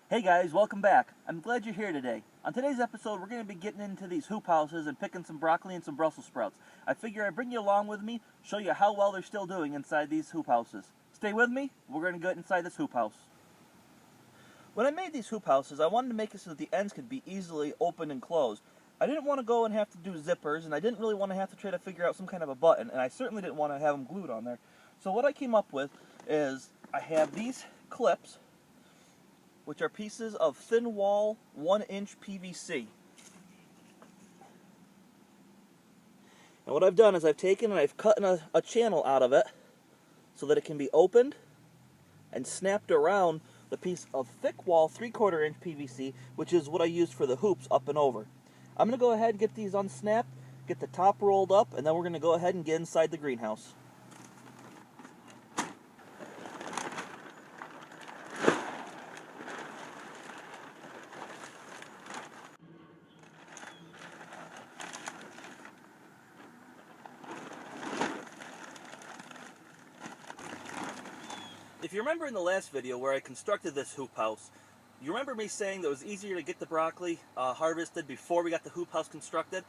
Hey guys, welcome back. I'm glad you're here today. On today's episode, we're going to be getting into these hoop houses and picking some broccoli and some Brussels sprouts. I figure I'd bring you along with me, show you how well they're still doing inside these hoop houses. Stay with me, we're going to get inside this hoop house. When I made these hoop houses, I wanted to make it so that the ends could be easily opened and closed. I didn't want to go and have to do zippers, and I didn't really want to have to try to figure out some kind of a button, and I certainly didn't want to have them glued on there. So what I came up with is I have these clips, which are pieces of thin wall 1-inch PVC. And what I've done is I've taken and I've cut a channel out of it so that it can be opened and snapped around the piece of thick wall 3/4 inch PVC, which is what I used for the hoops up and over. I'm going to go ahead and get these unsnapped, get the top rolled up, and then we're going to go ahead and get inside the greenhouse. If you remember in the last video where I constructed this hoop house, you remember me saying that it was easier to get the broccoli harvested before we got the hoop house constructed?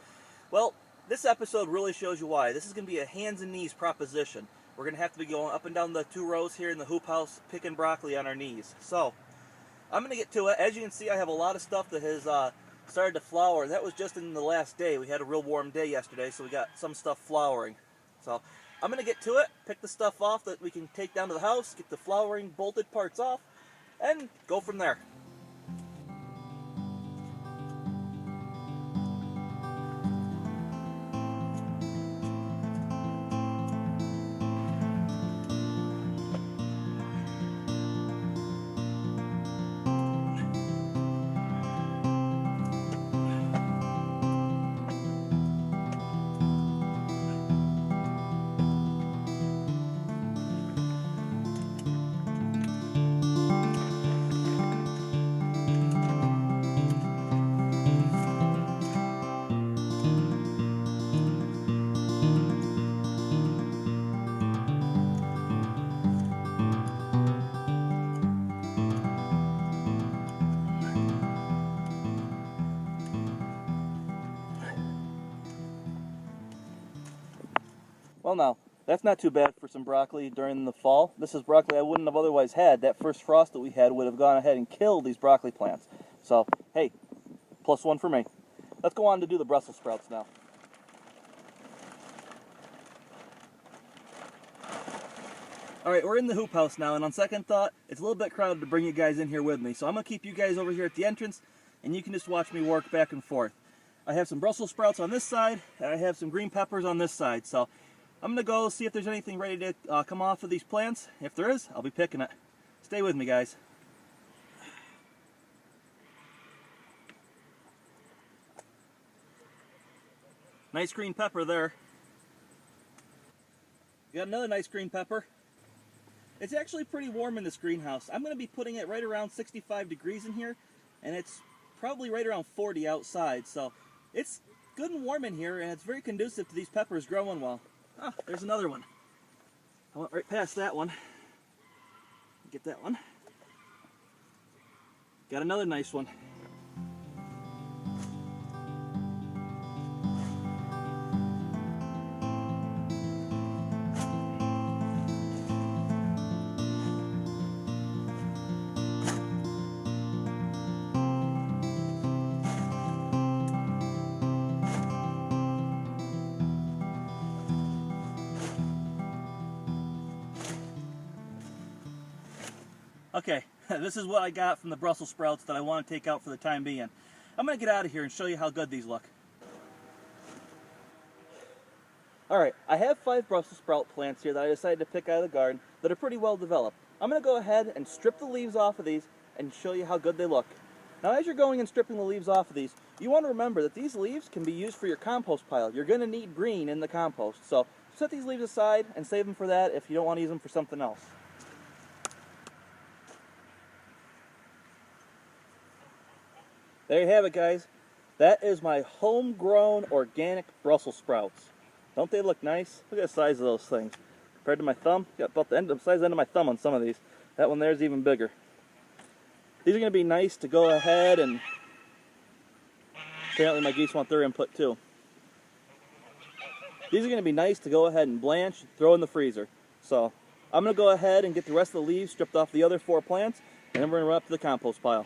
Well, this episode really shows you why. This is going to be a hands and knees proposition. We're going to have to be going up and down the 2 rows here in the hoop house picking broccoli on our knees. So, I'm going to get to it. As you can see, I have a lot of stuff that has started to flower. That was just in the last day. We had a real warm day yesterday, so we got some stuff flowering. So, I'm going to get to it, pick the stuff off that we can take down to the house, get the flowering bolted parts off, and go from there. Well now, that's not too bad for some broccoli during the fall. This is broccoli I wouldn't have otherwise had. That first frost that we had would have gone ahead and killed these broccoli plants. So, hey, +1 for me. Let's go on to do the Brussels sprouts now. Alright, we're in the hoop house now, and on second thought, it's a little bit crowded to bring you guys in here with me. So I'm going to keep you guys over here at the entrance, and you can just watch me work back and forth. I have some Brussels sprouts on this side, and I have some green peppers on this side. So I'm going to go see if there's anything ready to come off of these plants. If there is, I'll be picking it. Stay with me, guys. Nice green pepper there. Got another nice green pepper. It's actually pretty warm in this greenhouse. I'm going to be putting it right around 65 degrees in here, and it's probably right around 40 outside. So it's good and warm in here, and it's very conducive to these peppers growing well. Ah, there's another one. I went right past that one. Get that one. Got another nice one. Okay, this is what I got from the Brussels sprouts that I want to take out for the time being. I'm going to get out of here and show you how good these look. Alright, I have 5 Brussels sprout plants here that I decided to pick out of the garden that are pretty well developed. I'm going to go ahead and strip the leaves off of these and show you how good they look. Now as you're going and stripping the leaves off of these, you want to remember that these leaves can be used for your compost pile. You're going to need green in the compost, so set these leaves aside and save them for that if you don't want to use them for something else. There you have it, guys. That is my homegrown organic Brussels sprouts. Don't they look nice? Look at the size of those things. Compared to my thumb, got about the size of the end of my thumb on some of these. That one there is even bigger. These are going to be nice to go ahead and... Apparently my geese want their input too. These are going to be nice to go ahead and blanch, throw in the freezer. So I'm going to go ahead and get the rest of the leaves stripped off the other 4 plants, and then we're going to run up to the compost pile.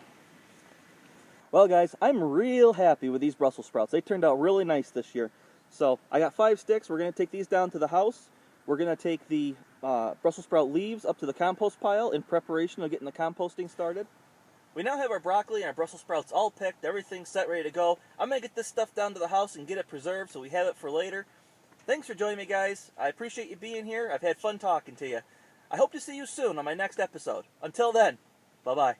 Well guys, I'm real happy with these Brussels sprouts. They turned out really nice this year. So I got 5 sticks. We're going to take these down to the house. We're going to take the Brussels sprout leaves up to the compost pile in preparation of getting the composting started. We now have our broccoli and our Brussels sprouts all picked. Everything's set, ready to go. I'm going to get this stuff down to the house and get it preserved so we have it for later. Thanks for joining me, guys. I appreciate you being here. I've had fun talking to you. I hope to see you soon on my next episode. Until then, bye-bye.